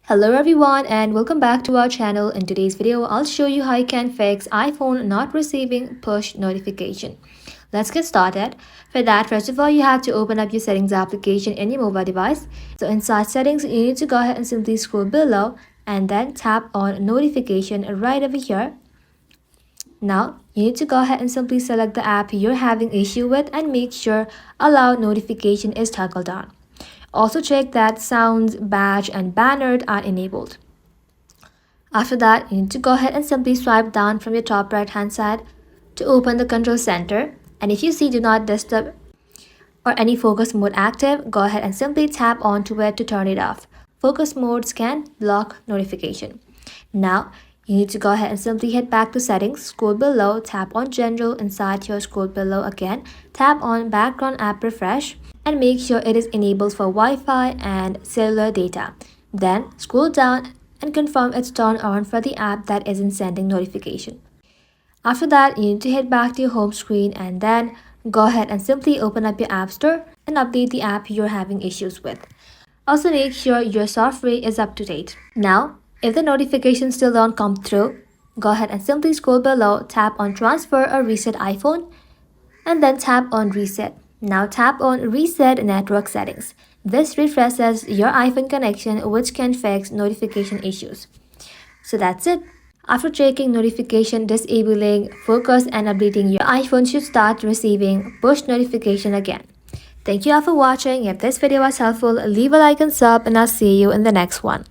Hello everyone and welcome back to our channel. In today's video, I'll show you how you can fix iPhone not receiving push notification. Let's get started. For that, first of all, you have to open up your settings application in your mobile device. So inside settings, you need to go ahead and simply scroll below and then tap on notification right over here. Now, you need to go ahead and simply select the app you're having issue with and make sure allow notification is toggled on. Also check that sounds, badge and banner are enabled. After that, you need to go ahead and simply swipe down from your top right hand side to open the control center. And if you see do not disturb or any focus mode active, go ahead and simply tap onto it to turn it off. Focus modes can block notification. Now, you need to go ahead and simply head back to settings, scroll below, tap on general, inside here scroll below again, tap on background app refresh and make sure it is enabled for Wi-Fi and cellular data. Then scroll down and confirm it's turned on for the app that isn't sending notification. After that, you need to head back to your home screen and then go ahead and simply open up your app store and update the app you're having issues with. Also make sure your software is up to date. Now, if the notifications still don't come through, go ahead and simply scroll below, tap on transfer or reset iPhone and then tap on reset. Now tap on reset network settings. This refreshes your iPhone connection which can fix notification issues. So that's it. After checking notification, disabling, focus and updating, your iPhone should start receiving push notification again. Thank you all for watching. If this video was helpful, leave a like and sub and I'll see you in the next one.